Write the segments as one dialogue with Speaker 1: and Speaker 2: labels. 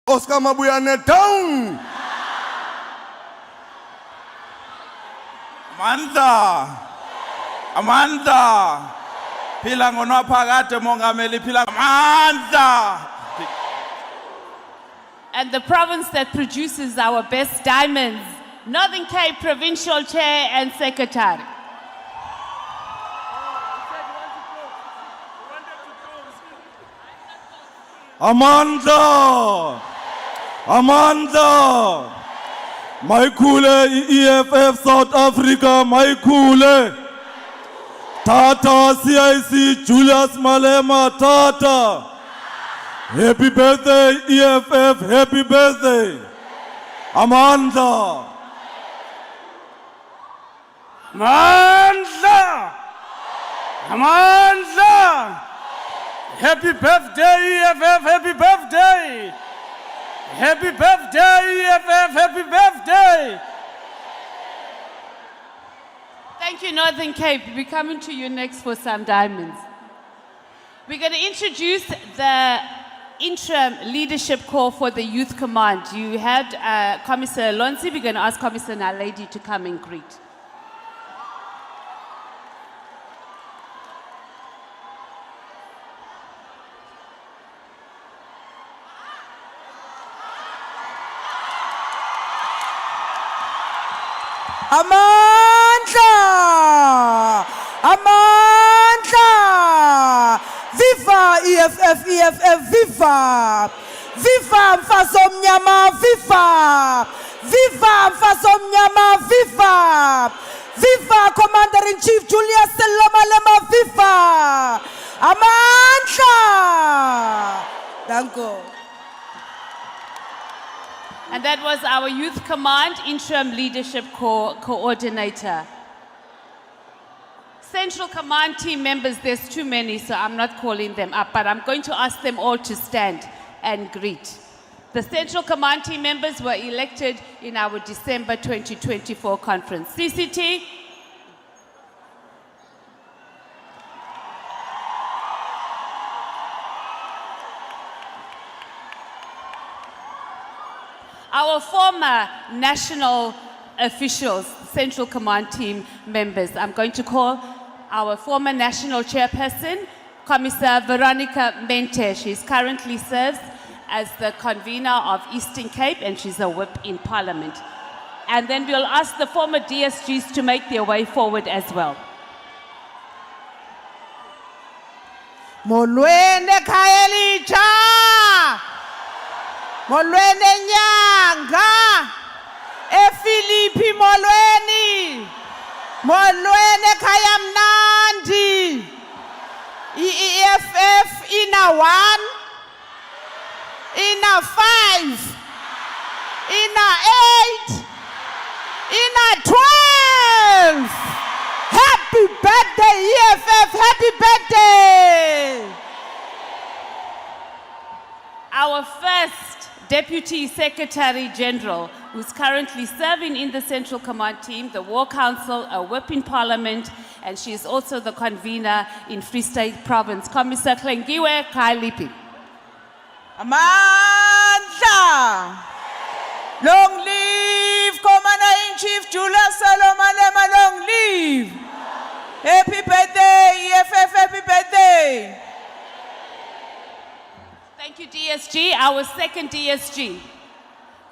Speaker 1: Oscar Mabuyane down.
Speaker 2: Amanda. Phila ngonaphakade mongameli phila Amanda.
Speaker 3: And the province that produces our best diamonds, Northern Cape Provincial Chair and Secretary.
Speaker 2: Amanda. Maikule EFF South Africa, Maikule. Tata CIC Julius Malema, Tata. Happy birthday EFF, happy birthday. Amanda. Happy birthday EFF, happy birthday. Happy birthday EFF, happy birthday.
Speaker 3: Thank you, Northern Cape. We're coming to you next for some diamonds. We're going to introduce the interim leadership call for the Youth Command. You had Commissar Lonsi. We're going to ask Commissar Naledi to come and greet.
Speaker 4: Amanda! Viva EFF, viva! Viva Mfazomnyama, viva! Viva Mfazomnyama, viva! Viva Commander-in-Chief Julius Malema, viva! Amanda! Thank you.
Speaker 3: And that was our Youth Command Interim Leadership Coordinator. Central Command team members, there's too many, so I'm not calling them up, but I'm going to ask them all to stand and greet. The Central Command team members were elected in our December 2024 conference. CCT. Our former national officials, Central Command team members. I'm going to call our former national chairperson, Commissar Veronica Mente. She currently serves as the convener of Eastern Cape and she's a whip in Parliament. And then we'll ask the former DSGs to make their way forward as well.
Speaker 4: Molweni Khayelitsha! Molweni Nyanga! Philippi molweni! Molweni Khayamnandi! EFF ina 1, ina 5, ina 8, ina 12! Happy birthday EFF! Happy birthday!
Speaker 3: Our first Deputy Secretary General, who's currently serving in the Central Command team, the War Council, a whip in Parliament, and she is also the convener in Free State Province, Commissar Klengiwe Khayelitsha.
Speaker 4: Amandla! Long live Commander-in-Chief Julius Malema, long live! Happy birthday, EFF, happy birthday!
Speaker 3: Thank you, DSG. Our second DSG,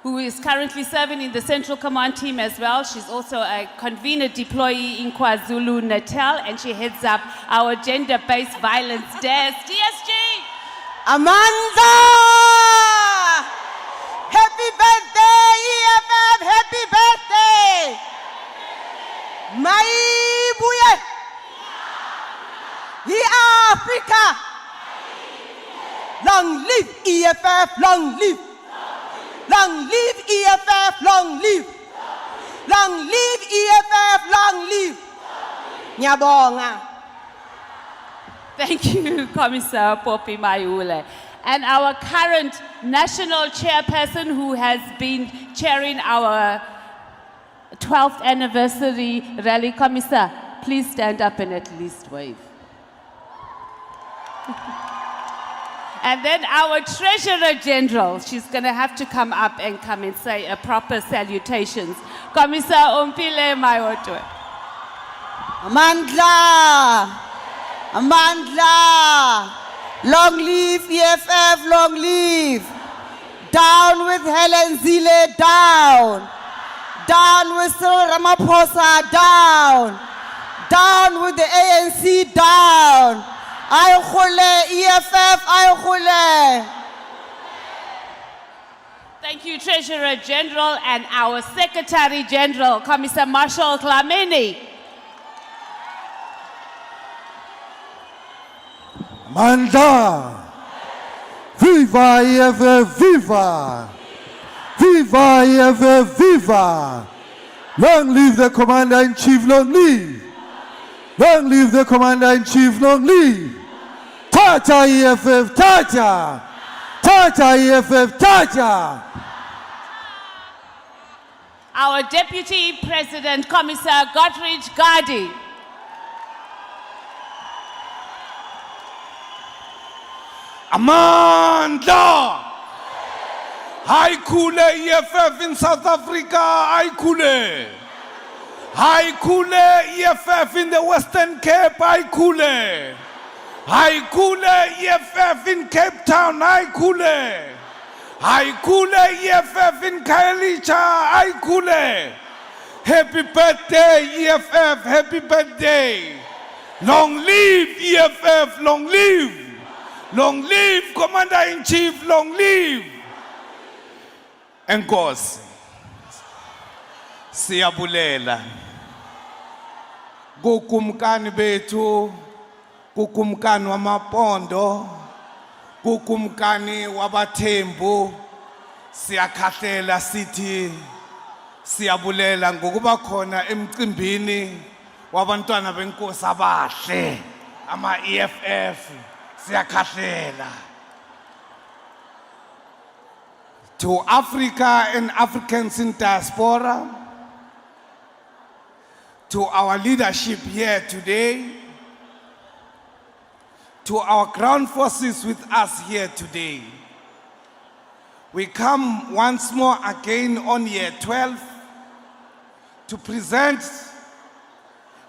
Speaker 3: who is currently serving in the Central Command team as well. She's also a convener deployee in KwaZulu-Natal, and she heads up our gender-based violence desk. DSG!
Speaker 4: Amanda! Happy birthday, EFF! Happy birthday! Maibuye! Africa! Long live EFF, long live! Long live EFF, long live! Long live EFF, long live! Nyabonga!
Speaker 3: Thank you, Commissar Poppy Mayule. And our current national chairperson who has been chairing our 12th anniversary rally, Commissar, please stand up and at least wave. And then our Treasurer General, she's going to have to come up and say a proper salutations. Commissar Ompile Mayotwe.
Speaker 4: Amandla! Amandla! Long live EFF, long live! Down with Helen Zille, down! Down with Cyril Ramaphosa, down! Down with the ANC, down! Aykhule, EFF, aykhule!
Speaker 3: Thank you, Treasurer General, and our Secretary General, Commissar Marshall Dlamini.
Speaker 1: Manda! Viva EFF, viva! Viva EFF, viva! Long live the Commander-in-Chief, long live! Long live the Commander-in-Chief, long live! Tata EFF, Tata! Tata EFF, Tata!
Speaker 3: Our Deputy President, Commissar Gottfried Gadi.
Speaker 2: Amanda! Haikule EFF in South Africa, Haikule! Haikule EFF in the Western Cape, Haikule! Haikule EFF in Cape Town, Haikule! Haikule EFF in Khayelitsha, Haikule! Happy birthday EFF, happy birthday! Long live EFF, long live! Long live Commander-in-Chief, long live! Enkosi, siyabulela kukumkani bethu, kukumkani wamapondo, kukumkani wabathembu, siyakhahlela sithi siyabulela ngokuba khona emcimbini wabantwana benkosi abahle ama EFF. To Africa and Africans in diaspora, to our leadership here today, to our ground forces with us here today, we come once more again on year 12 to present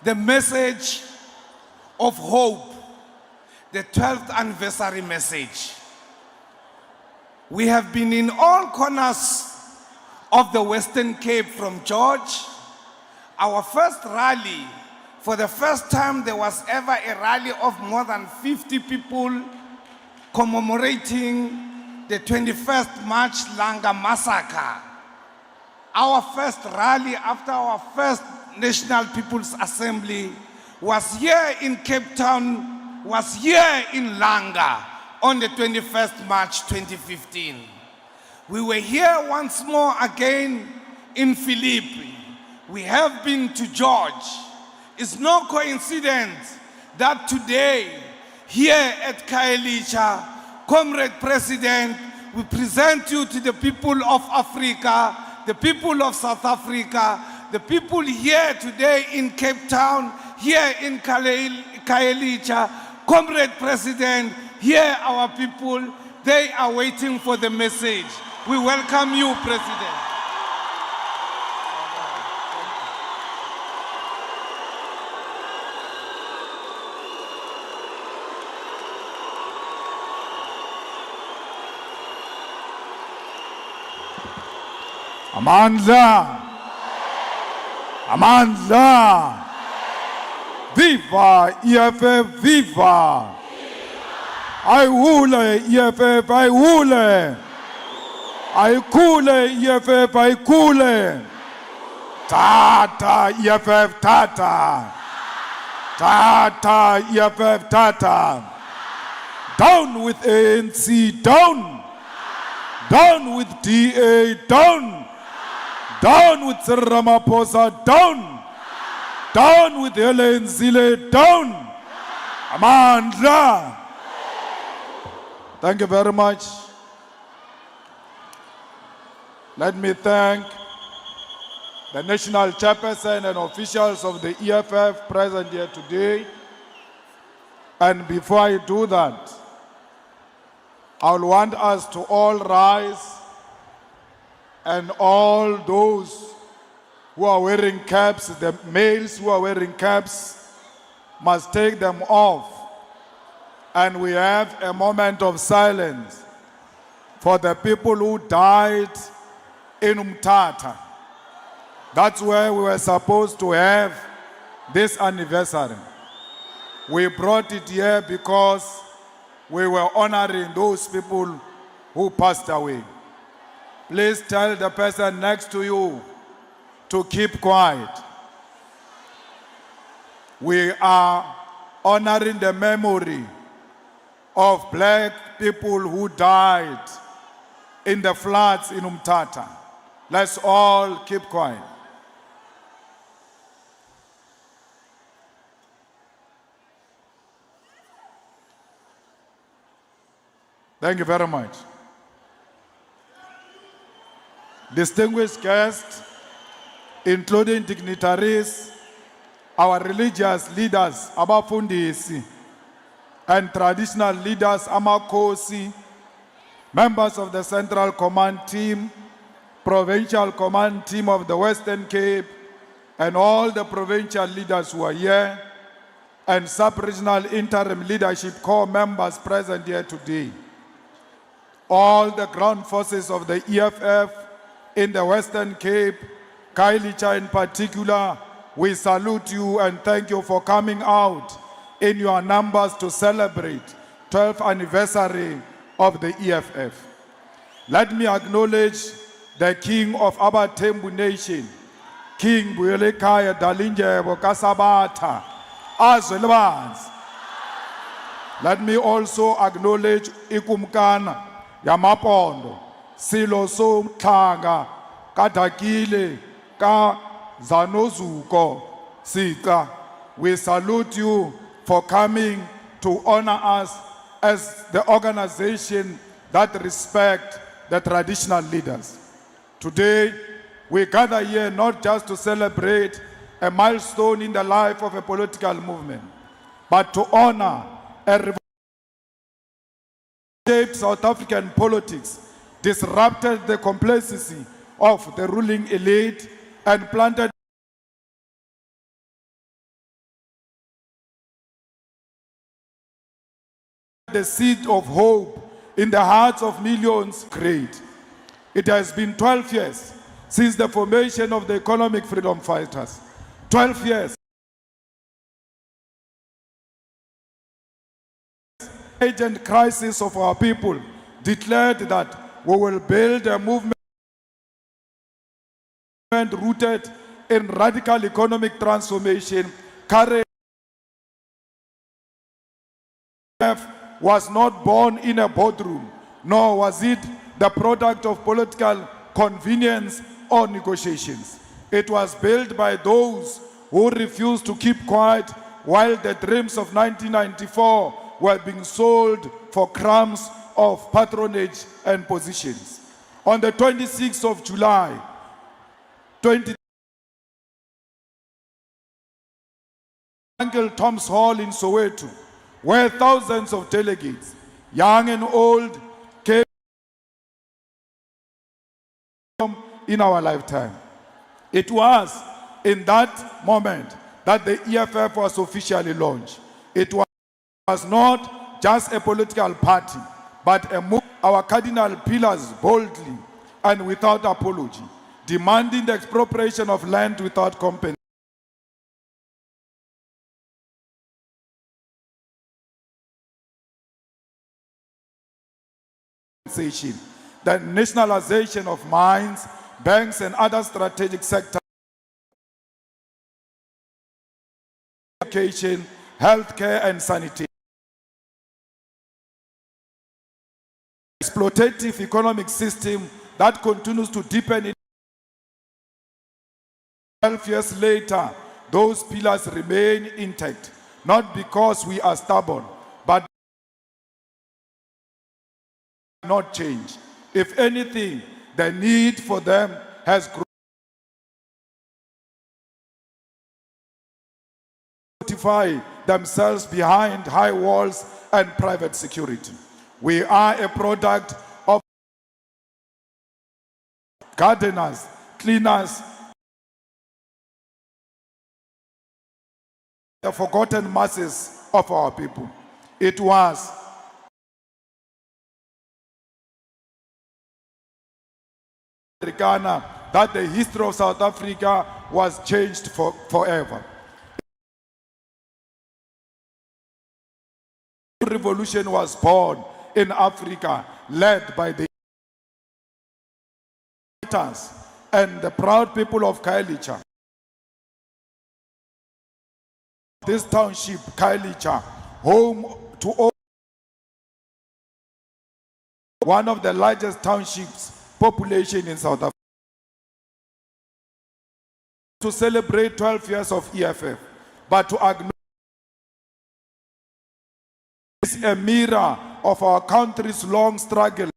Speaker 2: the message of hope, the 12th anniversary message. We have been in all corners of the Western Cape from George. Our first rally, for the first time there was ever a rally of more than 50 people commemorating the 21st March Langa massacre. Our first rally after our first National People's Assembly was here in Cape Town, was here in Langa on the 21st March 2015. We were here once more again in Philippi. We have been to George. It's no coincidence that today, here at Khayelitsha, Comrade President, we present you to the people of Africa, the people of South Africa, the people here today in Cape Town, here in Khayelitsha. Comrade President, here our people, they are waiting for the message. We welcome you, President.
Speaker 1: Amandla! Amandla! Viva EFF, viva! Aykhule EFF, aykhule! Aykhule EFF, aykhule! Tata EFF, tata! Tata EFF, tata! Down with ANC, down! Down with DA, down! Down with Cyril Ramaphosa, down! Down with Helen Zille, down! Amandla! Thank you very much. Let me thank the National Chairperson and officials of the EFF present here today. And before I do that, I'll want us to all rise, and all those who are wearing caps, the males who are wearing caps, must take them off. And we have a moment of silence for the people who died in Umtata. That's where we were supposed to have this anniversary. We brought it here because we were honoring those people who passed away. Please tell the person next to you to keep quiet. We are honoring the memory of black people who died in the floods in Umtata. Let's all keep quiet. Thank you very much. Distinguished guests, including dignitaries, our religious leaders, abafundisi, and traditional leaders, amakosi, members of the Central Command Team, Provincial Command Team of the Western Cape, and all the provincial leaders who are here, and sub-regional interim leadership corps members present here today. All the ground forces of the EFF in the Western Cape, Khayelitsha in particular, we salute you and thank you for coming out in your numbers to celebrate 12th anniversary of the EFF. Let me acknowledge the King of Abatembu Nation, King Khayelitsha Dalindyebo Kasabata, Azwelbanzi. Let me also acknowledge Ikumkana Yamapondo, Silo Somtlanga, Kadakile, Ka Zanozuko, Sika. We salute you for coming to honor us as the organization that respect the traditional leaders. Today, we gather here not just to celebrate a milestone in the life of a political movement, but to honor a shaped South African politics, disrupted the complacency of the ruling elite, and planted the seed of hope in the hearts of millions. Great. It has been 12 years since the formation of the economic freedom fighters. 12 years. Urgent crisis of our people declared that we will build a movement rooted in radical economic transformation. Current was not born in a boardroom, nor was it the product of political convenience or negotiations. It was built by those who refused to keep quiet while the dreams of 1994 were being sold for crumbs of patronage and positions. On the 26th of July, 20, Uncle Tom's Hall in Soweto, where thousands of delegates, young and old, came in our lifetime. It was in that moment that the EFF was officially launched. It was not just a political party, but a move, our cardinal pillars boldly and without apology, demanding the expropriation of land without compensation. The nationalization of mines, banks, and other strategic sectors, education, healthcare, and sanitation. Exploitative economic system that continues to deepen. 12 years later, those pillars remain intact, not because we are stubborn, but not change. If anything, the need for them has grown. Fortify themselves behind high walls and private security. We are a product of gardeners, cleaners, the forgotten masses of our people. It was Ghana that the history of South Africa was changed forever. The revolution was born in Africa, led by the fighters and the proud people of Khayelitsha. This township, Khayelitsha, home to all, one of the largest townships population in South Africa, to celebrate 12 years of EFF, but to acknowledge is a mirror of our country's long struggle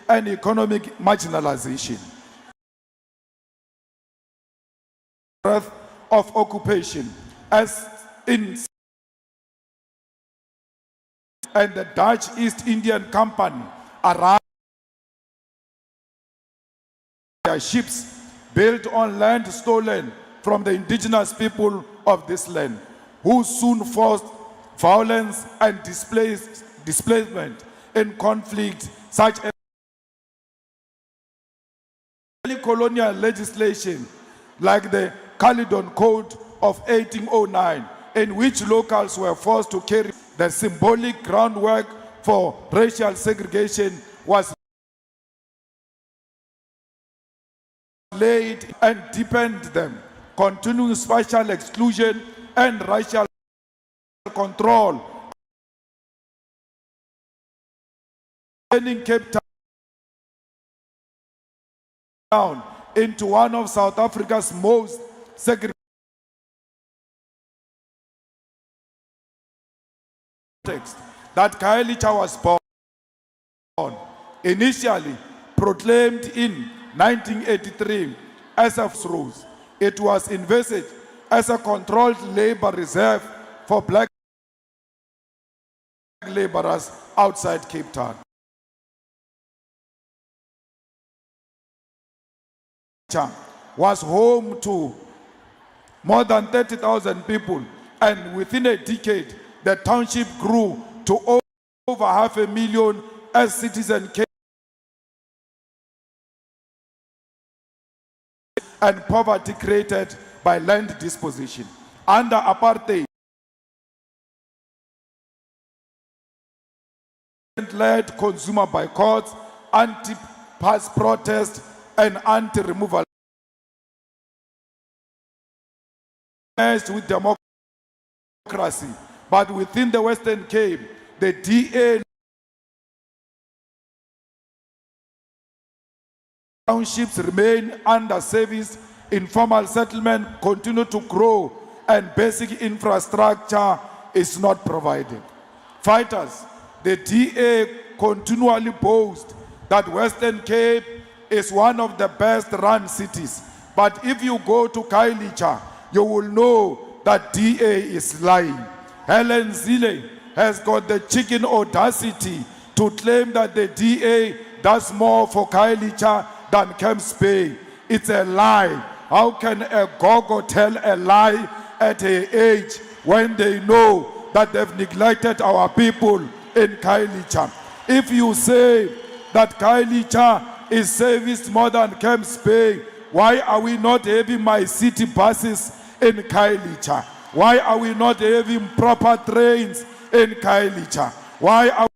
Speaker 1: and economic marginalization. Breath of occupation as in and the Dutch East Indian Company arrived. Their ships built on land stolen from the indigenous people of this land, who soon forced violence and displacement in conflict such as colonial legislation like the Caledon Code of 1809, in which locals were forced to carry the symbolic groundwork for racial segregation was laid and deepened them, continuing spatial exclusion and racial control. Turning Cape Town into one of South Africa's most segregated that Khayelitsha was born, initially proclaimed in 1983 as a crossroads. It was envisaged as a controlled labor reserve for black laborers outside Cape Town. Was home to more than 30,000 people, and within a decade, the township grew to over 500,000 as citizens came and poverty created by land disposition. Under apartheid, led consumer boycotts, anti-pass protests, and anti-removal with democracy. But within the Western Cape, the DA townships remain under-serviced, informal settlement continue to grow, and basic infrastructure is not provided. Fighters, the DA continually boast that Western Cape is one of the best run cities. But if you go to Khayelitsha, you will know that DA is lying. Helen Zille has got the chicken audacity to claim that the DA does more for Khayelitsha than Camps Bay. It's a lie. How can a gogo tell a lie at her age when they know that they've neglected our people in Khayelitsha? If you say that Khayelitsha is serviced more than Camps Bay, why are we not having my city buses in Khayelitsha? Why are we not having proper trains in Khayelitsha? Why are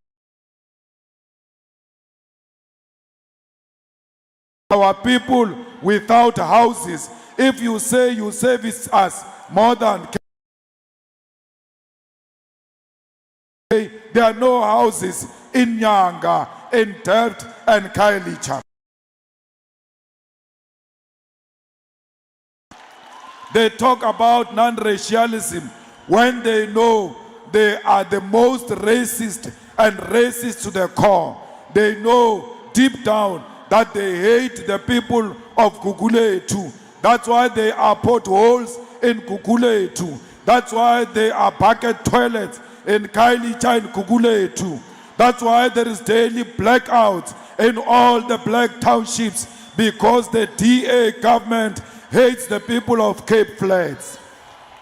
Speaker 1: our people without houses? If you say you service us more than there are no houses in Nyanga, in Delft and Khayelitsha. They talk about non-racialism when they know they are the most racist and racist to the core. They know deep down that they hate the people of Gugulethu. That's why there are potholes in Gugulethu. That's why there are bucket toilets in Khayelitsha and Gugulethu. That's why there is daily blackouts in all the black townships, because the DA government hates the people of Cape Flats.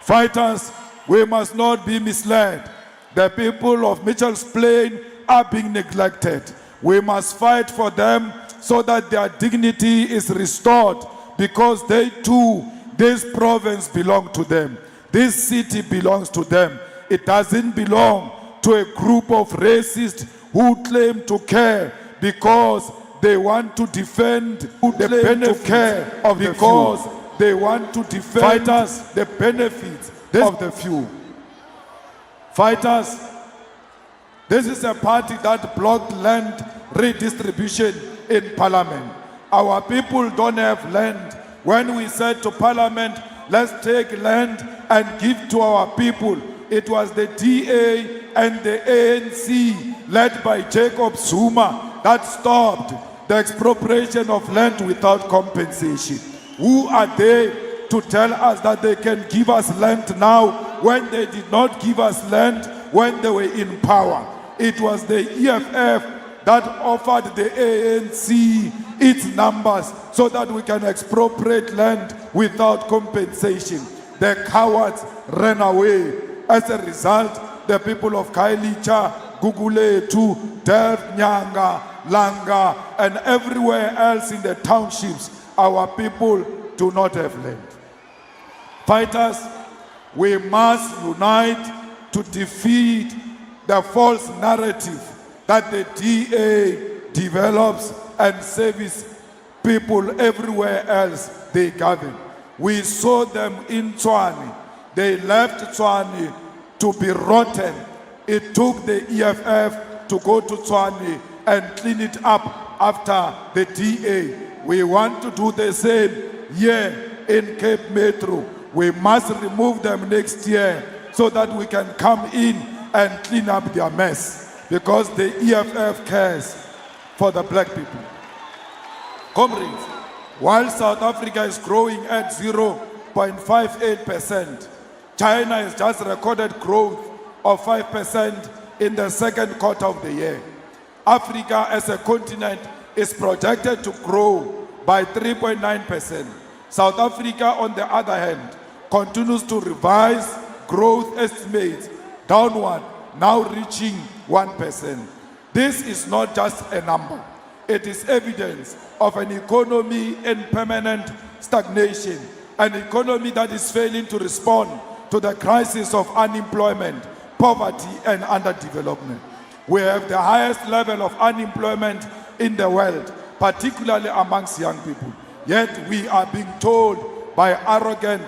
Speaker 1: Fighters, we must not be misled. The people of Mitchell's Plain are being neglected. We must fight for them so that their dignity is restored, because they too, this province belongs to them. This city belongs to them. It doesn't belong to a group of racists who claim to care because they want to defend the benefits of the few. They want to defend the benefits of the few. Fighters, this is a party that blocked land redistribution in Parliament. Our people don't have land. When we said to Parliament, let's take land and give to our people, it was the DA and the ANC, led by Jacob Zuma, that stopped the expropriation of land without compensation. Who are they to tell us that they can give us land now when they did not give us land when they were in power? It was the EFF that offered the ANC its numbers so that we can expropriate land without compensation. The cowards ran away. As a result, the people of Khayelitsha, Gugulethu, Delft, Nyanga, Langa, and everywhere else in the townships, our people do not have land. Fighters, we must unite to defeat the false narrative that the DA develops and service people everywhere else they govern. We saw them in Tshwane. They left Tshwane to be rotten. It took the EFF to go to Tshwane and clean it up after the DA. We want to do the same here in Cape Metro. We must remove them next year so that we can come in and clean up their mess, because the EFF cares for the black people. Comrades, while South Africa is growing at 0.58%, China has just recorded growth of 5% in the second quarter of the year. Africa as a continent is projected to grow by 3.9%. South Africa, on the other hand, continues to revise growth estimates downward, now reaching 1%. This is not just a number. It is evidence of an economy in permanent stagnation, an economy that is failing to respond to the crisis of unemployment, poverty, and underdevelopment. We have the highest level of unemployment in the world, particularly amongst young people. Yet we are being told by arrogant,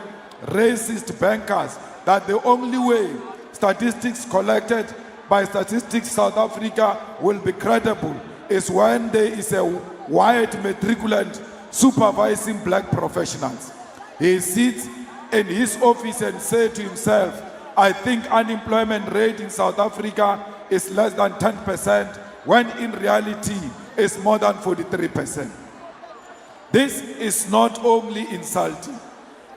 Speaker 1: racist bankers that the only way statistics collected by Statistics South Africa will be credible is when there is a white matriculant supervising black professionals. He sits in his office and says to himself, I think unemployment rate in South Africa is less than 10%, when in reality it's more than 43%. This is not only insulting,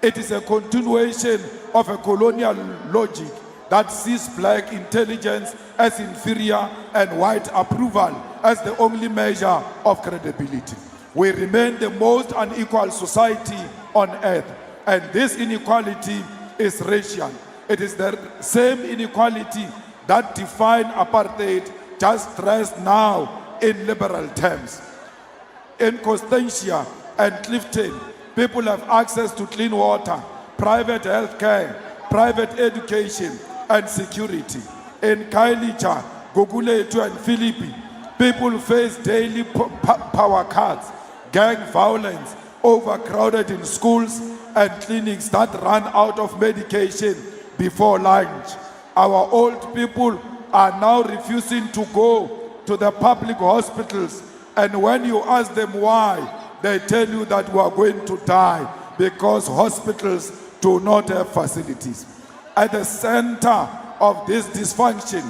Speaker 1: it is a continuation of a colonial logic that sees black intelligence as inferior and white approval as the only measure of credibility. We remain the most unequal society on earth, and this inequality is racial. It is the same inequality that defined apartheid, just dressed now in liberal terms. In Constantia and Clifton, people have access to clean water, private health care, private education, and security. In Khayelitsha, Gugulethu, and Philippi, people face daily power cuts, gang violence, overcrowded in schools, and clinics that run out of medication before lunch. Our old people are now refusing to go to the public hospitals, and when you ask them why, they tell you that we are going to die because hospitals do not have facilities. At the center of this dysfunction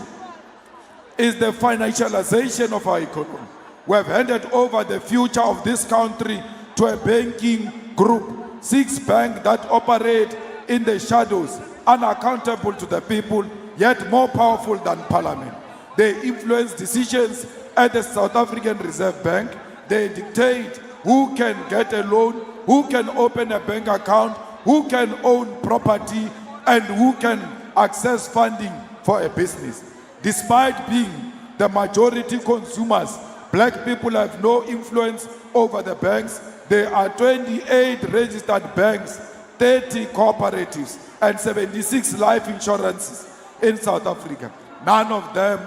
Speaker 1: is the financialization of our economy. We have handed over the future of this country to a banking group, 6 banks that operate in the shadows, unaccountable to the people, yet more powerful than Parliament. They influence decisions at the South African Reserve Bank. They dictate who can get a loan, who can open a bank account, who can own property, and who can access funding for a business. Despite being the majority consumers, black people have no influence over the banks. There are 28 registered banks, 30 cooperatives, and 76 life insurances in South Africa. None of them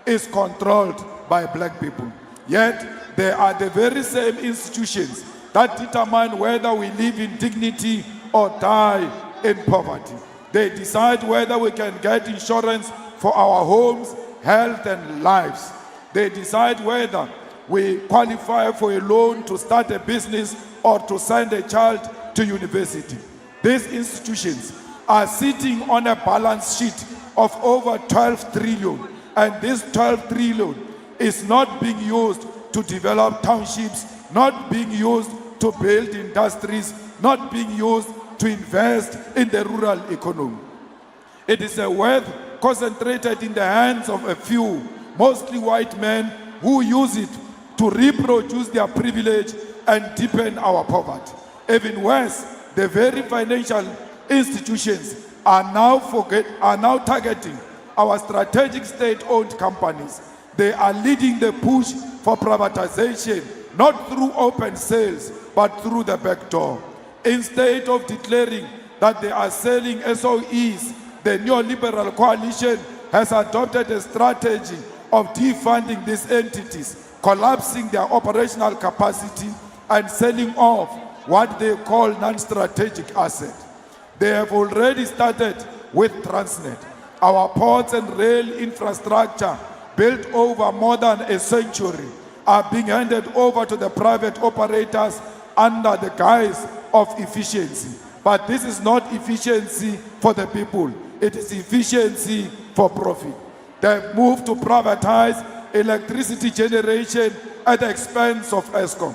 Speaker 1: is controlled by black people. Yet, they are the very same institutions that determine whether we live in dignity or die in poverty. They decide whether we can get insurance for our homes, health, and lives. They decide whether we qualify for a loan to start a business or to send a child to university. These institutions are sitting on a balance sheet of over 12 trillion, and this 12 trillion is not being used to develop townships, not being used to build industries, not being used to invest in the rural economy. It is a wealth concentrated in the hands of a few, mostly white men, who use it to reproduce their privilege and deepen our poverty. Even worse, the very financial institutions are now targeting our strategic state-owned companies. They are leading the push for privatization, not through open sales, but through the back door. Instead of declaring that they are selling SOEs, the neoliberal coalition has adopted a strategy of defunding these entities, collapsing their operational capacity, and selling off what they call non-strategic assets. They have already started with Transnet. Our ports and rail infrastructure, built over more than a century, are being handed over to the private operators under the guise of efficiency. But this is not efficiency for the people. It is efficiency for profit. They've moved to privatize electricity generation at the expense of ESCOM,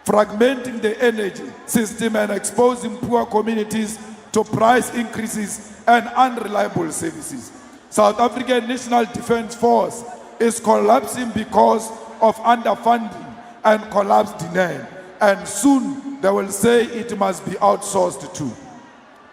Speaker 1: fragmenting the energy system and exposing poor communities to price increases and unreliable services. South African National Defence Force is collapsing because of underfunding and collapse denial. And soon they will say it must be outsourced too.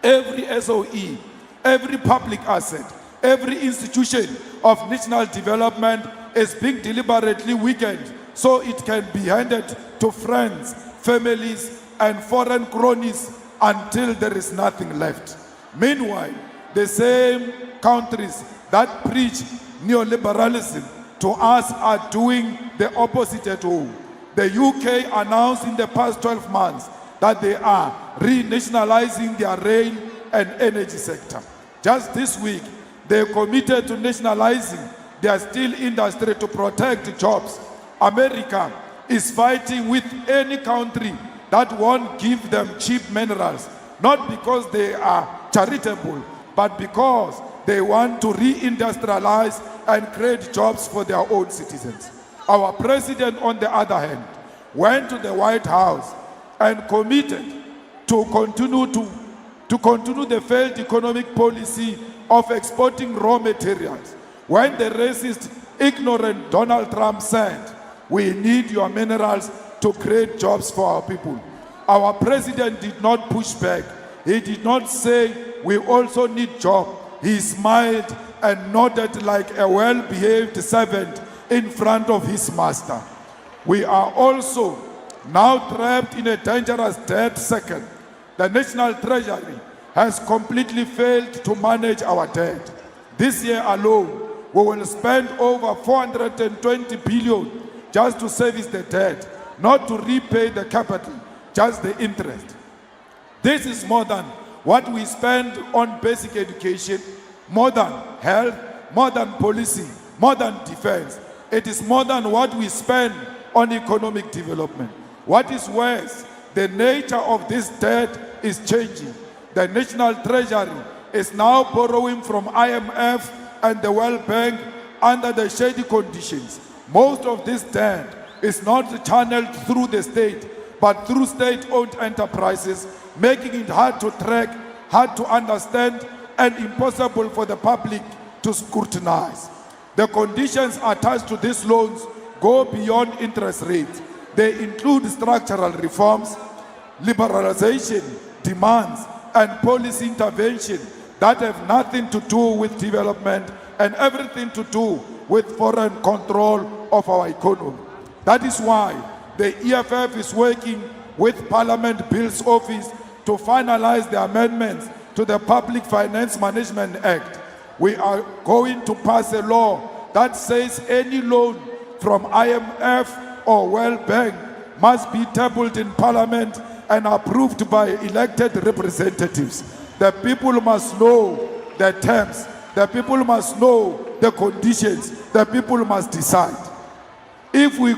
Speaker 1: Every SOE, every public asset, every institution of national development is being deliberately weakened so it can be handed to friends, families, and foreign cronies until there is nothing left. Meanwhile, the same countries that preach neoliberalism to us are doing the opposite at home. The UK announced in the past 12 months that they are renationalizing their rail and energy sector. Just this week, they committed to nationalizing their steel industry to protect jobs. America is fighting with any country that won't give them cheap minerals, not because they are charitable, but because they want to reindustrialize and create jobs for their own citizens. Our president, on the other hand, went to the White House and committed to continue the failed economic policy of exporting raw materials. When the racist, ignorant Donald Trump said, "We need your minerals to create jobs for our people," our president did not push back. He did not say, "We also need jobs." He smiled and nodded like a well-behaved servant in front of his master. We are also now trapped in a dangerous debt cycle. The National Treasury has completely failed to manage our debt. This year alone, we will spend over 420 billion just to service the debt, not to repay the capital, just the interest. This is more than what we spend on basic education, more than health, more than policy, more than defense. It is more than what we spend on economic development. What is worse, the nature of this debt is changing. The National Treasury is now borrowing from IMF and the World Bank under the shady conditions. Most of this debt is not channeled through the state, but through state-owned enterprises, making it hard to track, hard to understand, and impossible for the public to scrutinize. The conditions attached to these loans go beyond interest rates. They include structural reforms, liberalization, demands, and policy intervention that have nothing to do with development and everything to do with foreign control of our economy. That is why the EFF is working with Parliament Bills Office to finalize the amendments to the Public Finance Management Act. We are going to pass a law that says any loan from IMF or World Bank must be tabled in Parliament and approved by elected representatives. The people must know the terms. The people must know the conditions. The people must decide. If we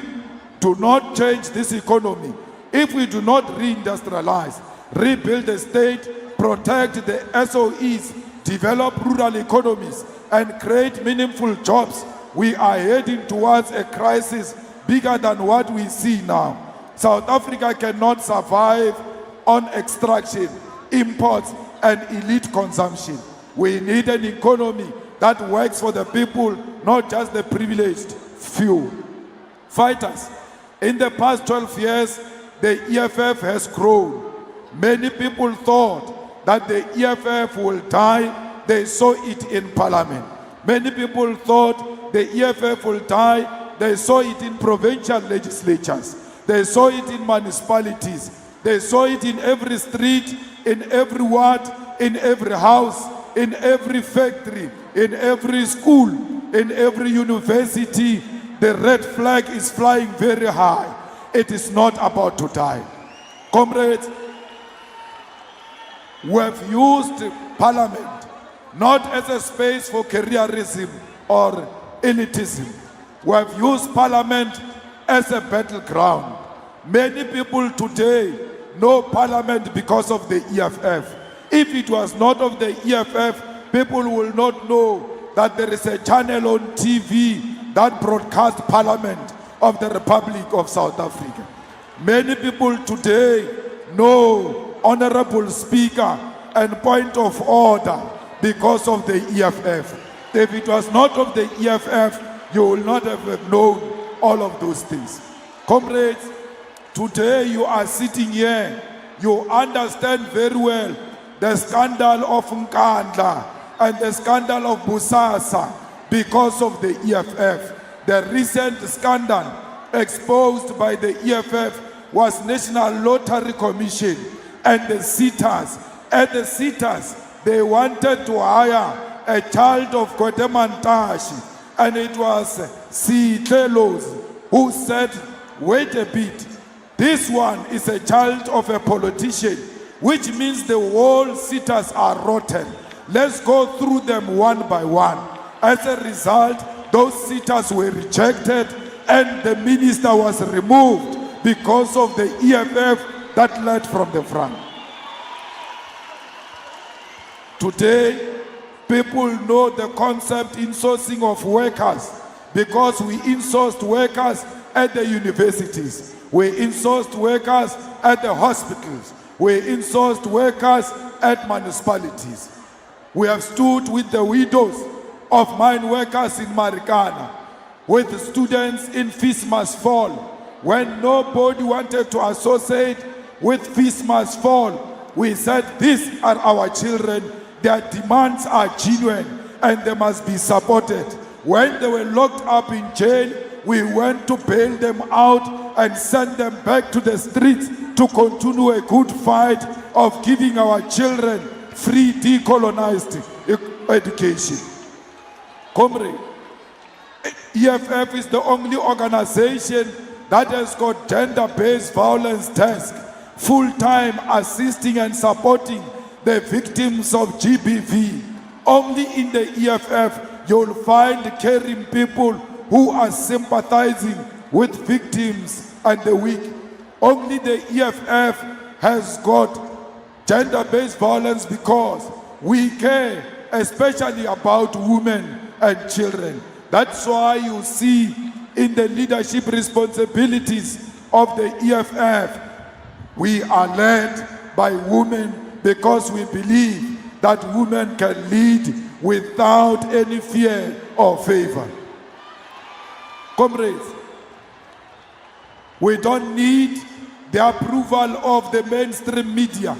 Speaker 1: do not change this economy, if we do not reindustrialize, rebuild the state, protect the SOEs, develop rural economies, and create meaningful jobs, we are heading towards a crisis bigger than what we see now. South Africa cannot survive on extraction, imports, and elite consumption. We need an economy that works for the people, not just the privileged few. Fighters, in the past 12 years, the EFF has grown. Many people thought that the EFF will die. They saw it in Parliament. Many people thought the EFF will die. They saw it in provincial legislatures. They saw it in municipalities. They saw it in every street, in every ward, in every house, in every factory, in every school, in every university. The red flag is flying very high. It is not about to die. Comrades, we have used Parliament not as a space for careerism or elitism. We have used Parliament as a battleground. Many people today know Parliament because of the EFF. If it was not of the EFF, people will not know that there is a channel on TV that broadcasts Parliament of the Republic of South Africa. Many people today know Honorable Speaker and point of order because of the EFF. If it was not of the EFF, you will not have known all of those things. Comrades, today you are sitting here, you understand very well the scandal of Nkandla and the scandal of Busasa because of the EFF. The recent scandal exposed by the EFF was National Lottery Commission and the sitters. At the sitters, they wanted to hire a child of Kotemantashi, and it was Sitlelos who said, wait a bit, this one is a child of a politician, which means the whole sitters are rotten. Let's go through them one by one. As a result, those sitters were rejected and the minister was removed because of the EFF that led from the front. Today, people know the concept insourcing of workers because we insourced workers at the universities. We insourced workers at the hospitals. We insourced workers at municipalities. We have stood with the widows of mine workers in Marikana, with the students in Fees Must Fall. When nobody wanted to associate with Fees Must Fall, we said, these are our children, their demands are genuine and they must be supported. When they were locked up in jail, we went to bail them out and send them back to the streets to continue a good fight of giving our children free decolonized education. Comrade, EFF is the only organization that has got gender-based violence task, full-time assisting and supporting the victims of GBV. Only in the EFF you'll find caring people who are sympathizing with victims and the weak. Only the EFF has got gender-based violence because we care especially about women and children. That's why you see in the leadership responsibilities of the EFF, we are led by women because we believe that women can lead without any fear or favor. Comrades, we don't need the approval of the mainstream media.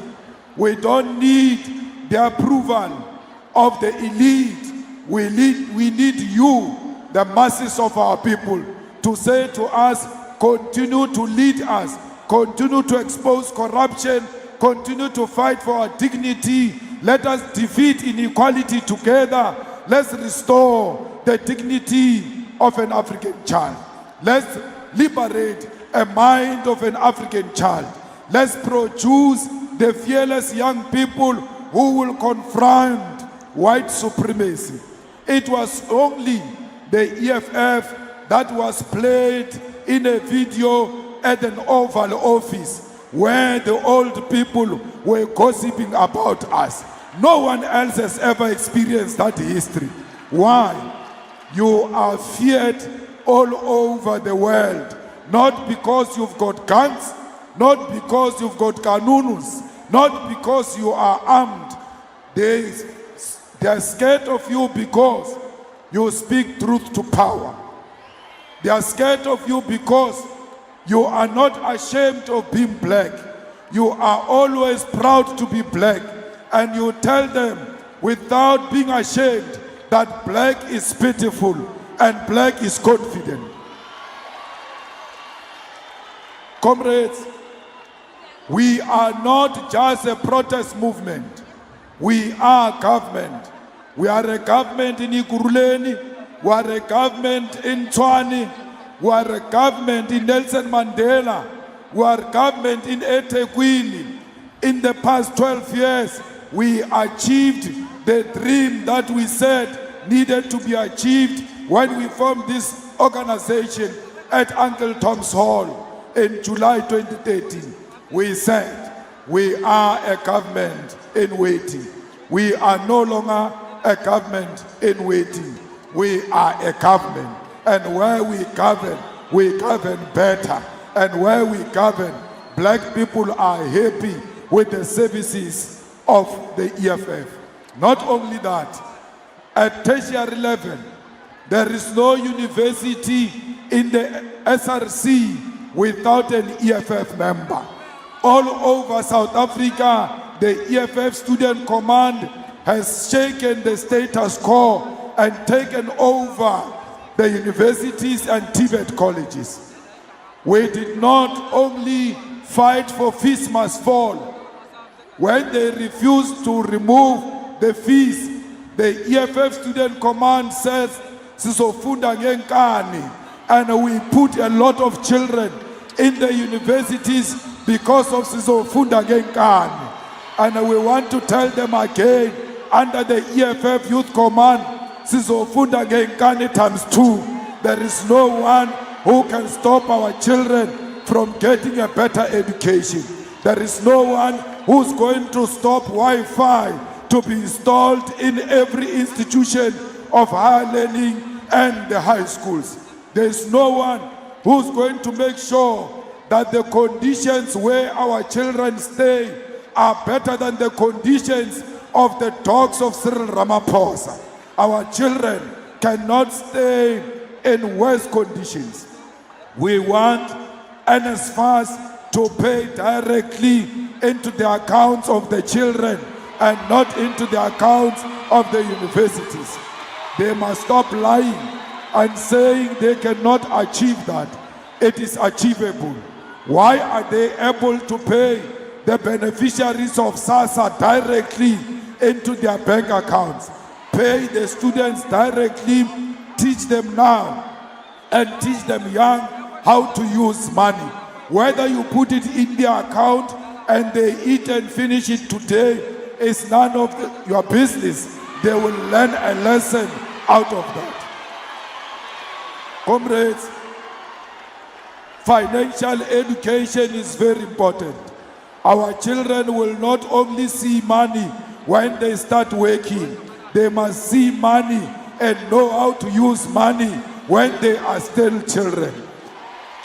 Speaker 1: We don't need the approval of the elite. We need you, the masses of our people, to say to us, continue to lead us, continue to expose corruption, continue to fight for our dignity. Let us defeat inequality together. Let's restore the dignity of an African child. Let's liberate a mind of an African child. Let's produce the fearless young people who will confront white supremacy. It was only the EFF that was played in a video at an Oval Office where the old people were gossiping about us. No one else has ever experienced that history. Why? You are feared all over the world, not because you've got guns, not because you've got kanunus, not because you are armed. They are scared of you because you speak truth to power. They are scared of you because you are not ashamed of being black. You are always proud to be black. And you tell them without being ashamed that black is pitiful and black is confident. Comrades, we are not just a protest movement. We are government. We are a government in Ikuruleni. We are a government in Tshwane. We are a government in Nelson Mandela. We are government in eThekwini. In the past 12 years, we achieved the dream that we said needed to be achieved when we formed this organization at Uncle Tom's Hall in July 2013. We said we are a government in waiting. We are no longer a government in waiting. We are a government. And where we govern better. And where we govern, black people are happy with the services of the EFF. Not only that, at tertiary level, there is no university in the SRC without an EFF member. All over South Africa, the EFF Student Command has shaken the status quo and taken over the universities and Tibet colleges. We did not only fight for fees must fall. When they refused to remove the fees, the EFF Student Command says, "Sizofunda ngenkani," and we put a lot of children in the universities because of Sizofunda ngenkani. And we want to tell them again, under the EFF Youth Command, Sizofunda ngenkani ×2. There is no one who can stop our children from getting a better education. There is no one who's going to stop Wi-Fi to be installed in every institution of higher learning and the high schools. There is no one who's going to make sure that the conditions where our children stay are better than the conditions of the dogs of Cyril Ramaphosa. Our children cannot stay in worse conditions. We want NSFAS to pay directly into the accounts of the children and not into the accounts of the universities. They must stop lying and saying they cannot achieve that. It is achievable. Why are they able to pay the beneficiaries of SASSA directly into their bank accounts? Pay the students directly, teach them now, and teach them young how to use money. Whether you put it in their account and they eat and finish it today is none of your business. They will learn a lesson out of that. Comrades, financial education is very important. Our children will not only see money when they start working, they must see money and know how to use money when they are still children.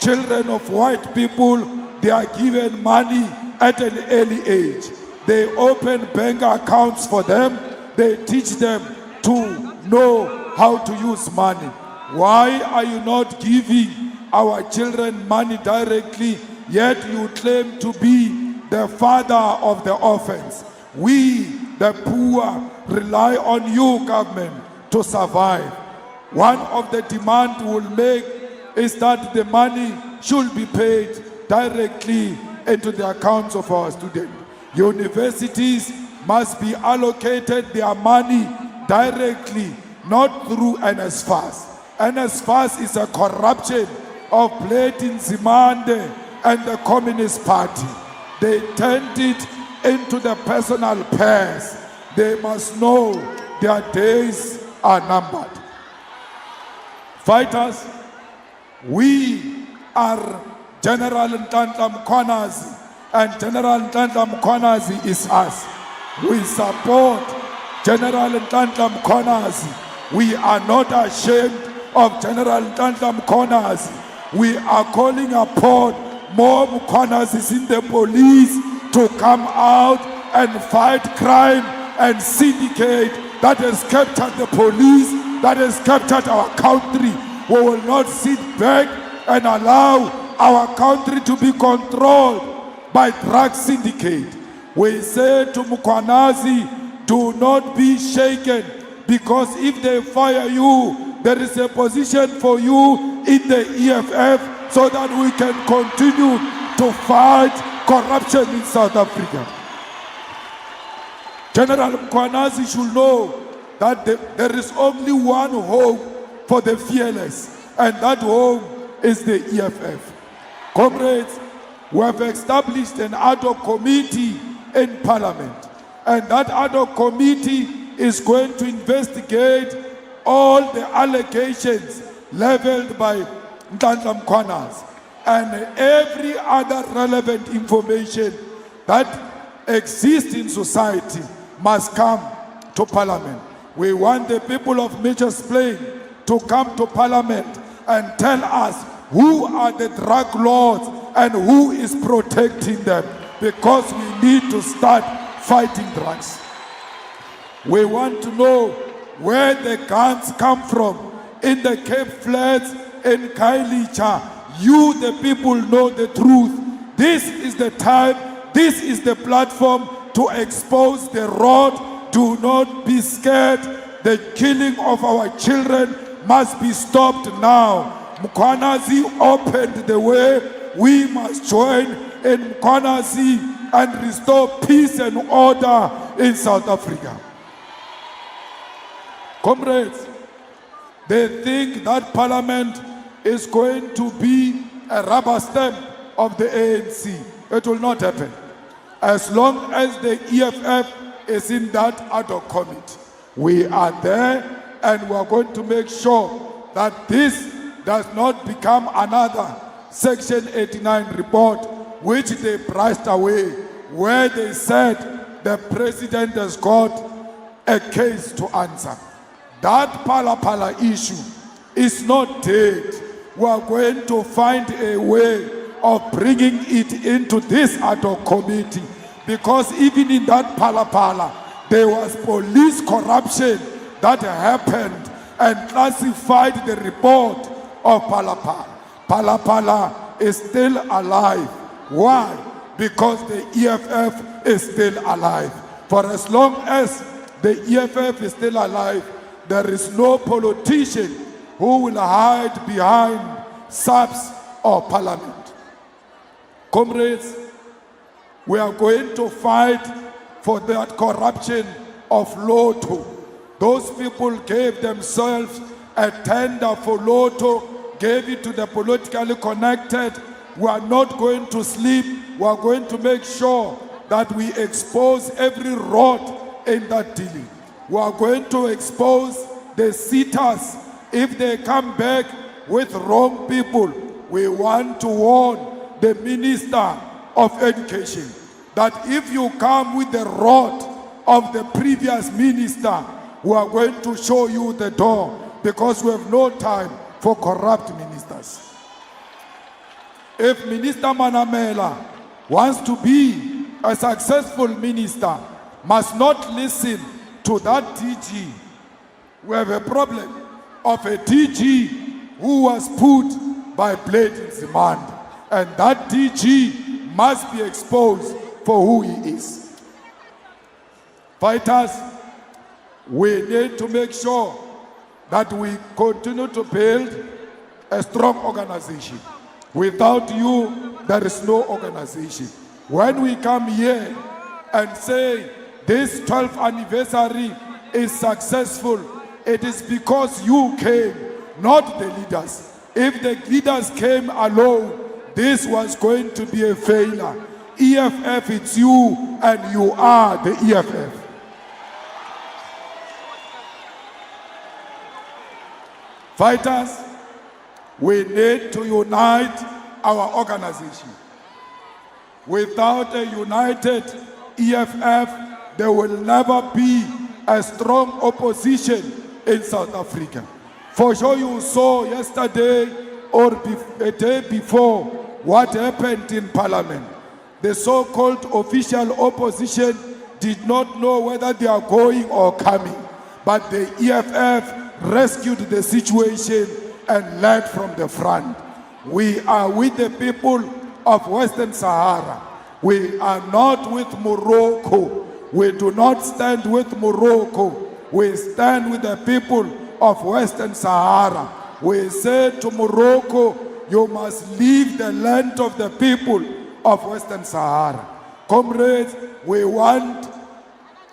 Speaker 1: Children of white people, they are given money at an early age. They open bank accounts for them. They teach them to know how to use money. Why are you not giving our children money directly, yet you claim to be the father of the orphans? We, the poor, rely on you, government, to survive. One of the demands we will make is that the money should be paid directly into the accounts of our students. Universities must be allocated their money directly, not through NSFAS. NSFAS is a corruption of Platin Zimande and the Communist Party. They turned it into the personal purse. They must know their days are numbered. Fighters, we are General Ntantla Mkhwanazi, and General Ntantla Mkhwanazi is us. We support General Ntantla Mkhwanazi. We are not ashamed of General Ntantla Mkhwanazi. We are calling upon more Mkhwanazis in the police to come out and fight crime and syndicate that has captured the police, that has captured our country. We will not sit back and allow our country to be controlled by drug syndicate. We say to Mkhwanazi, do not be shaken, because if they fire you, there is a position for you in the EFF so that we can continue to fight corruption in South Africa. General Mkhwanazi should know that there is only one hope for the fearless, and that hope is the EFF. Comrades, we have established an ad hoc committee in Parliament, and that ad hoc committee is going to investigate all the allegations leveled by Ntantla Mkhwanazi and every other relevant information that exists in society must come to Parliament. We want the people of Mitchell's Plain to come to Parliament and tell us who are the drug lords and who is protecting them, because we need to start fighting drugs. We want to know where the guns come from in the Cape Flats, in Khayelitsha. You, the people, know the truth. This is the time, this is the platform to expose the rot. Do not be scared. The killing of our children must be stopped now. Mkhwanazi opened the way. We must join in Mkhwanazi and restore peace and order in South Africa. Comrades, they think that Parliament is going to be a rubber stamp of the ANC. It will not happen. As long as the EFF is in that ad hoc committee, we are there, and we are going to make sure that this does not become another Section 89 report, which they priced away, where they said the president has got a case to answer. That Pala issue is not dead. We are going to find a way of bringing it into this ad hoc committee, because even in that Pala, there was police corruption that happened and classified the report of Pala. Pala is still alive. Why? Because the EFF is still alive. For as long as the EFF is still alive, there is no politician who will hide behind SAPS or Parliament. Comrades, we are going to fight for that corruption of Lotto. Those people gave themselves a tender for Lotto, gave it to the politically connected. We are not going to sleep. We are going to make sure that we expose every rot in that dealing. We are going to expose the sitters. If they come back with wrong people, we want to warn the Minister of Education that if you come with the rot of the previous minister, we are going to show you the door, because we have no time for corrupt ministers. If Minister Manamela wants to be a successful minister, must not listen to that DG We have a problem of a DG who was put by blatant demand. And that DG must be exposed for who he is. Fighters, we need to make sure that we continue to build a strong organization. Without you, there is no organization. When we come here and say this 12th anniversary is successful, it is because you came, not the leaders. If the leaders came alone, this was going to be a failure. EFF, it's you, and you are the EFF. Fighters, we need to unite our organization. Without a united EFF, there will never be a strong opposition in South Africa. For sure you saw yesterday or a day before what happened in Parliament. The so-called official opposition did not know whether they are going or coming, but the EFF rescued the situation and led from the front. We are with the people of Western Sahara. We are not with Morocco. We do not stand with Morocco. We stand with the people of Western Sahara. We say to Morocco, you must leave the land of the people of Western Sahara. Comrades, we want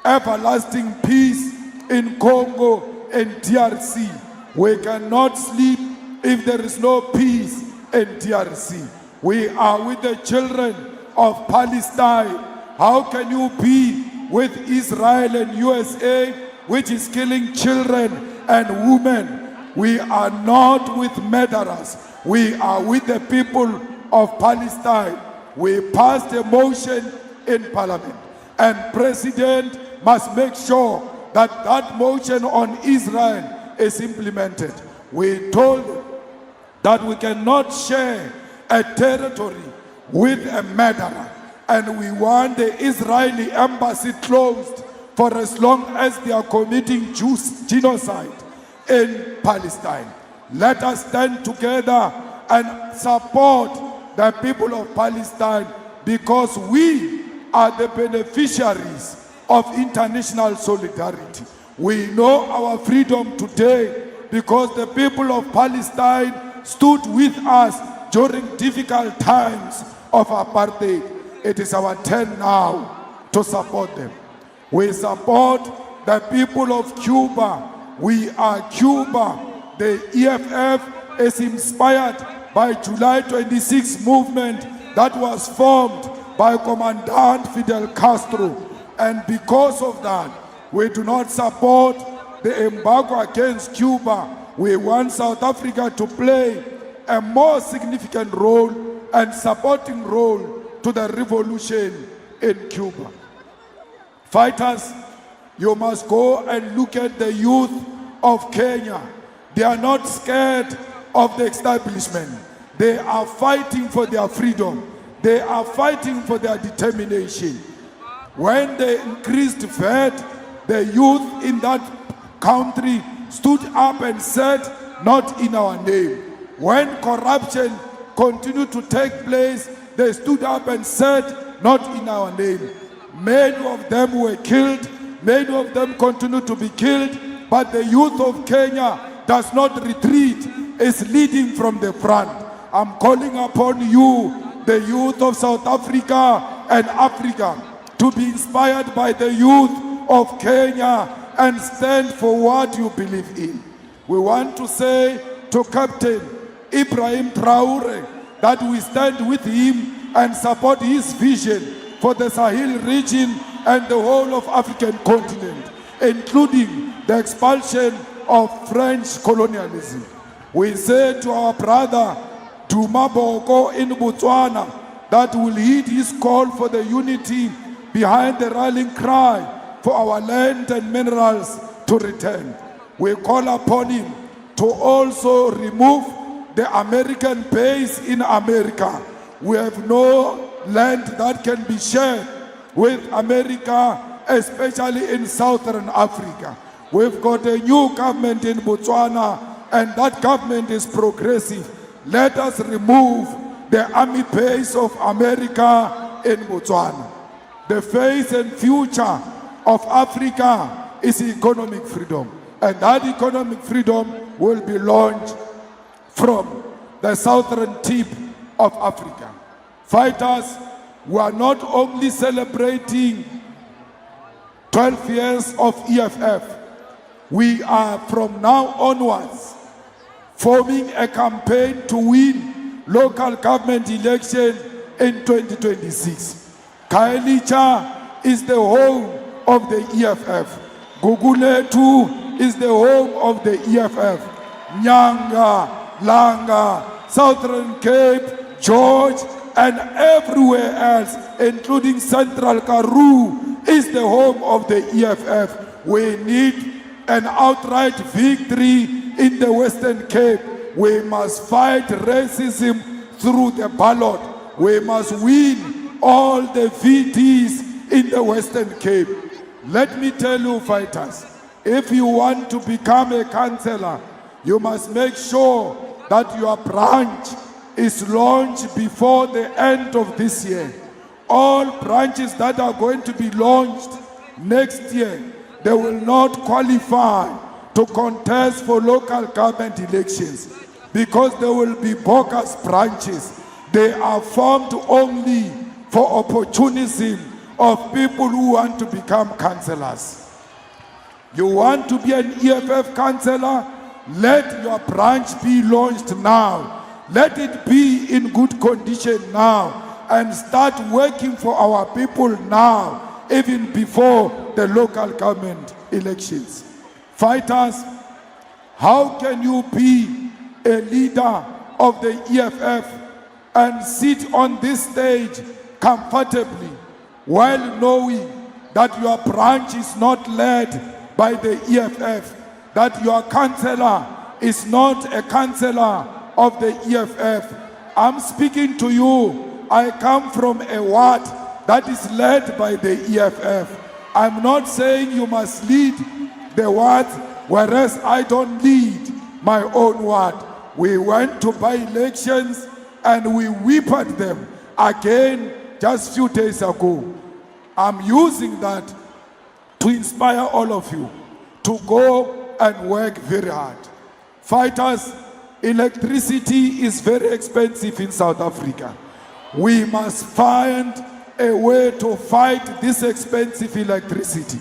Speaker 1: everlasting peace in Congo and DRC. We cannot sleep if there is no peace in DRC. We are with the children of Palestine. How can you be with Israel and USA, which is killing children and women? We are not with murderers. We are with the people of Palestine. We passed a motion in Parliament, and President must make sure that that motion on Israel is implemented. We told them that we cannot share a territory with a murderer, and we want the Israeli embassy closed for as long as they are committing genocide in Palestine. Let us stand together and support the people of Palestine, because we are the beneficiaries of international solidarity. We know our freedom today because the people of Palestine stood with us during difficult times of apartheid. It is our turn now to support them. We support the people of Cuba. We are Cuba. The EFF is inspired by July 26 movement that was formed by Commandant Fidel Castro. And because of that, we do not support the embargo against Cuba. We want South Africa to play a more significant role and supporting role to the revolution in Cuba. Fighters, you must go and look at the youth of Kenya. They are not scared of the establishment. They are fighting for their freedom. They are fighting for their determination. When they increased VAT, the youth in that country stood up and said, not in our name. When corruption continued to take place, they stood up and said, not in our name. Many of them were killed. Many of them continue to be killed. But the youth of Kenya does not retreat. It's leading from the front. I'm calling upon you, the youth of South Africa and Africa, to be inspired by the youth of Kenya and stand for what you believe in. We want to say to Captain Ibrahim Traore that we stand with him and support his vision for the Sahel region and the whole of African continent, including the expulsion of French colonialism. We say to our brother Duma Boko in Botswana that will heed his call for the unity behind the rallying cry for our land and minerals to return. We call upon him to also remove the American base in America. We have no land that can be shared with America, especially in Southern Africa. We've got a new government in Botswana, and that government is progressive. Let us remove the army base of America in Botswana. The face and future of Africa is economic freedom. And that economic freedom will be launched from the southern tip of Africa. Fighters, we are not only celebrating 12 years of EFF, we are from now onwards forming a campaign to win local government election in 2026. Khayelitsha is the home of the EFF. Guguletu is the home of the EFF. Nyanga, Langa, Southern Cape, George, and everywhere else, including Central Karoo, is the home of the EFF. We need an outright victory in the Western Cape. We must fight racism through the ballot. We must win all the VTs in the Western Cape. Let me tell you, fighters, if you want to become a councillor, you must make sure that your branch is launched before the end of this year. All branches that are going to be launched next year, they will not qualify to contest for local government elections because they will be bogus branches. They are formed only for opportunism of people who want to become councillors. You want to be an EFF councillor? Let your branch be launched now. Let it be in good condition now and start working for our people now, even before the local government elections. Fighters, how can you be a leader of the EFF and sit on this stage comfortably while knowing that your branch is not led by the EFF, that your councillor is not a councillor of the EFF? I'm speaking to you. I come from a ward that is led by the EFF. I'm not saying you must lead the ward, whereas I don't lead my own ward. We went to by-elections and we whipped them again just a few days ago. I'm using that to inspire all of you to go and work very hard. Fighters, electricity is very expensive in South Africa. We must find a way to fight this expensive electricity.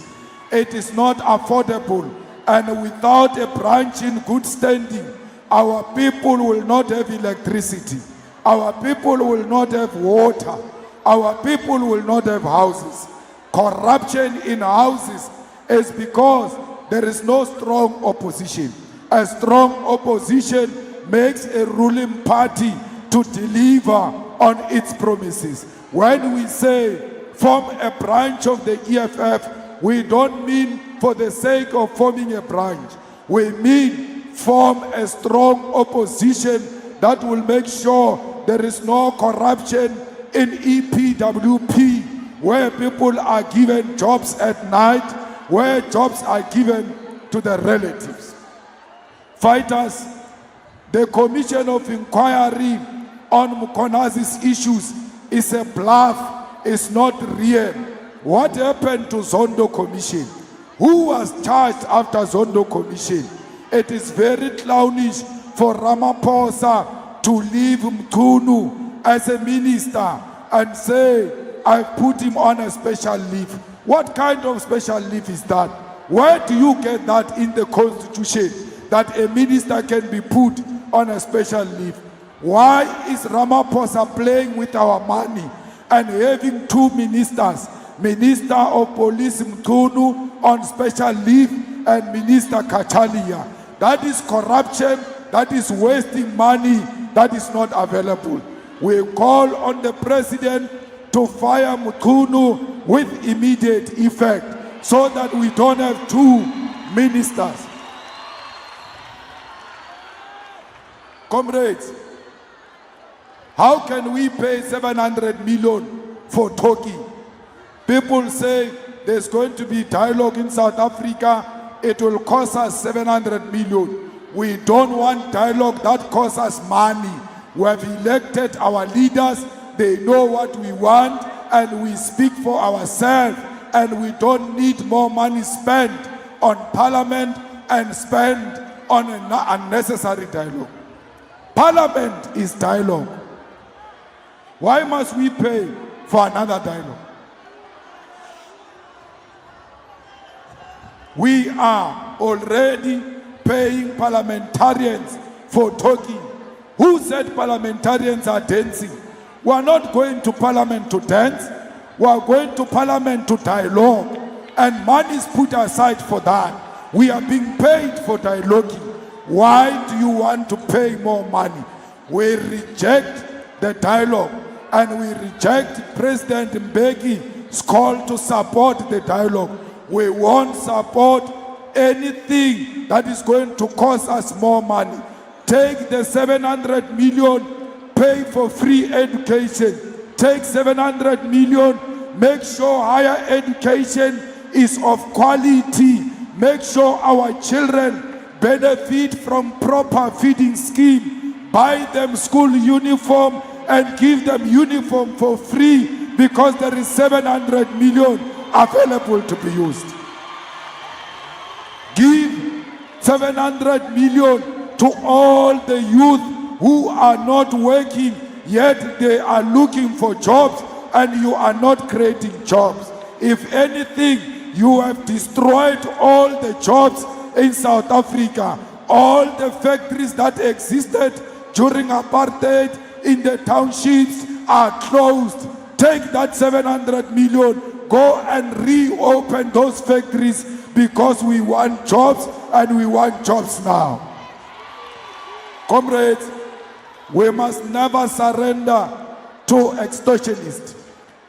Speaker 1: It is not affordable, and without a branch in good standing, our people will not have electricity. Our people will not have water. Our people will not have houses. Corruption in houses is because there is no strong opposition. A strong opposition makes a ruling party to deliver on its promises. When we say form a branch of the EFF, we don't mean for the sake of forming a branch. We mean form a strong opposition that will make sure there is no corruption in EPWP, where people are given jobs at night, where jobs are given to the relatives. Fighters, the Commission of Inquiry on Mkonazi's issues is a bluff, it's not real. What happened to Zondo Commission? Who was charged after Zondo Commission? It is very clownish for Ramaphosa to leave Mkhunu as a minister and say, I put him on a special leave. What kind of special leave is that? Where do you get that in the Constitution, that a minister can be put on a special leave? Why is Ramaphosa playing with our money and having two ministers, Minister of Police Mkhunu on special leave and Minister Kachalia? That is corruption, that is wasting money, that is not available. We call on the president to fire Mkhunu with immediate effect so that we don't have two ministers. Comrades, how can we pay 700 million for talking? People say there's going to be dialogue in South Africa it will cost us 700 million. We don't want dialogue that costs us money. We have elected our leaders. They know what we want, and we speak for ourselves, and we don't need more money spent on parliament and spent on an unnecessary dialogue. Parliament is dialogue. Why must we pay for another dialogue? We are already paying parliamentarians for talking. Who said parliamentarians are dancing? We are not going to parliament to dance. We are going to parliament to dialogue. And money is put aside for that. We are being paid for dialoguing. Why do you want to pay more money? We reject the dialogue, and we reject President Mbeki's call to support the dialogue. We won't support anything that is going to cost us more money. Take the 700 million, pay for free education. Take 700 million, make sure higher education is of quality. Make sure our children benefit from proper feeding scheme. Buy them school uniform and give them uniform for free, because there is 700 million available to be used. Give 700 million to all the youth who are not working, yet they are looking for jobs, and you are not creating jobs. If anything, you have destroyed all the jobs in South Africa. All the factories that existed during apartheid in the townships are closed. Take that 700 million, go and reopen those factories, because we want jobs, and we want jobs now. Comrades, we must never surrender to extortionists.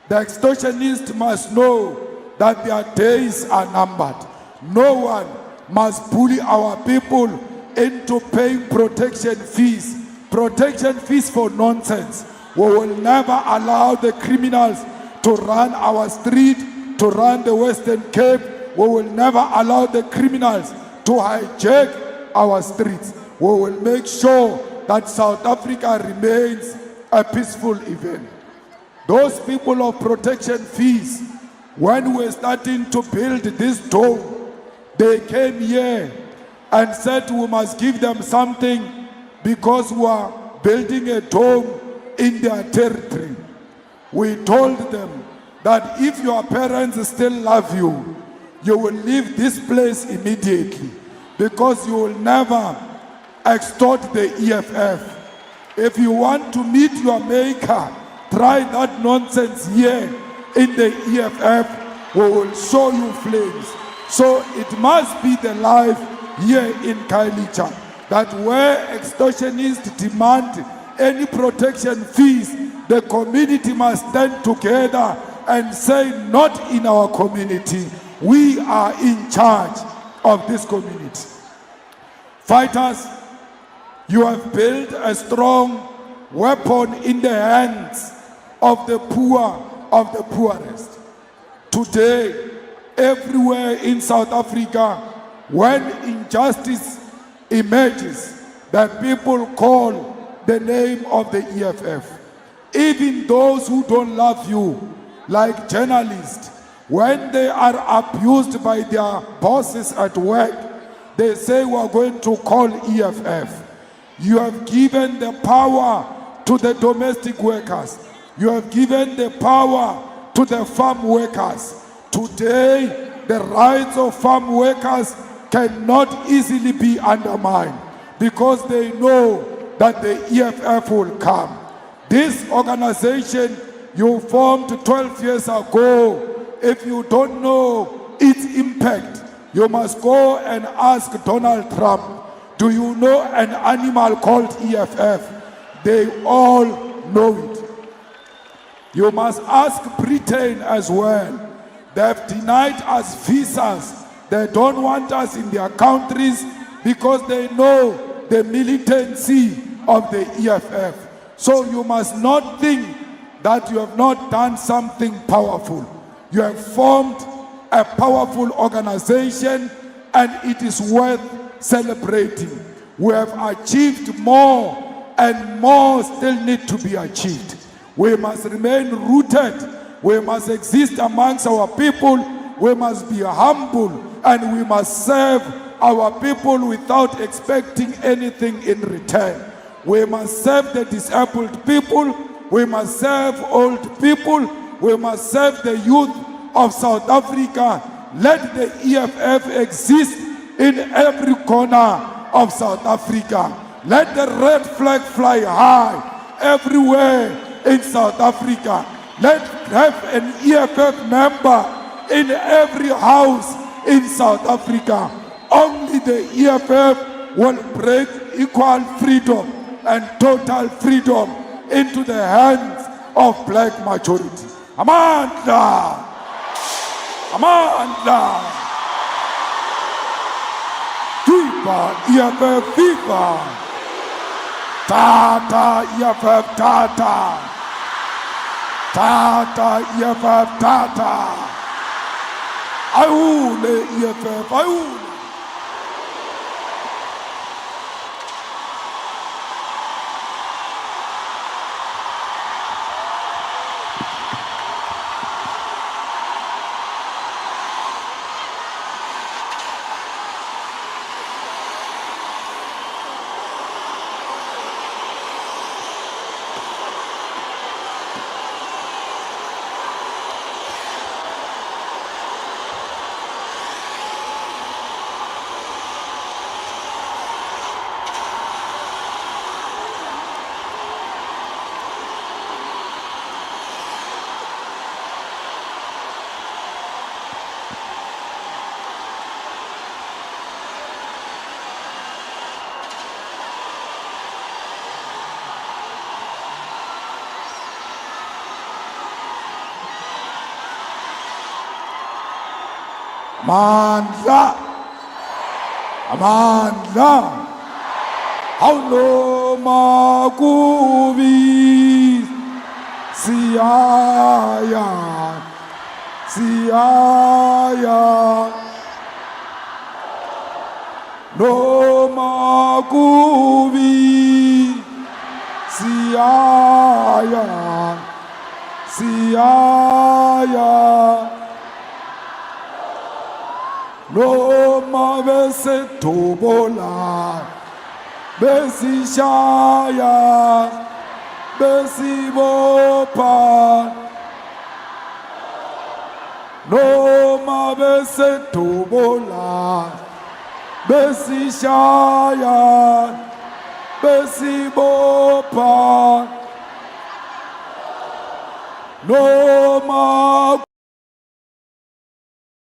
Speaker 1: The extortionists must know that their days are numbered. No one must bully our people into paying protection fees. Protection fees for nonsense. We will never allow the criminals to run our street, to run the Western Cape. We will never allow the criminals to hijack our streets. We will make sure that South Africa remains a peaceful event. Those people of protection fees, when we're starting to build this dome, they came here and said we must give them something because we are building a dome in their territory. We told them that if your parents still love you, you will leave this place immediately, because you will never extort the EFF. If you want to meet your maker, try that nonsense here in the EFF. We will show you flames. So it must be the life here in Khayelitsha, that where extortionists demand any protection fees, the community must stand together and say, not in our community. We are in charge of this community. Fighters, you have built a strong weapon in the hands of the poor, of the poorest. Today, everywhere in South Africa, when injustice emerges, the people call the name of the EFF. Even those who don't love you, like journalists, when they are abused by their bosses at work, they say we are going to call EFF. You have given the power to the domestic workers. You have given the power to the farm workers. Today, the rights of farm workers cannot easily be undermined, because they know that the EFF will come. This organization you formed 12 years ago, if you don't know its impact, you must go and ask Donald Trump, do you know an animal called EFF? They all know it. You must ask Britain as well. They have denied us visas. They don't want us in their countries because they know the militancy of the EFF. So you must not think that you have not done something powerful. You have formed a powerful organization, and it is worth celebrating. We have achieved more, and more still need to be achieved. We must remain rooted. We must exist amongst our people. We must be humble, and we must serve our people without expecting anything in return. We must serve the disabled people. We must serve old people. We must serve the youth of South Africa. Let the EFF exist in every corner of South Africa. Let the red flag fly high everywhere in South Africa. Let's have an EFF member in every house in South Africa. Only the EFF will bring equal freedom and total freedom into the hands of black majority. Amandla! Amandla! Viva EFF, viva! Tata EFF, tata! Tata EFF, tata! Ayule EFF, ayule! Amandla, Amandla, Haulo Makubi, Siaya, Siaya, No Makubi, Siaya, Siaya. No mabese tobola, besi shaya, besi bopa. No mabese tobola, besi shaya, besi bopa. No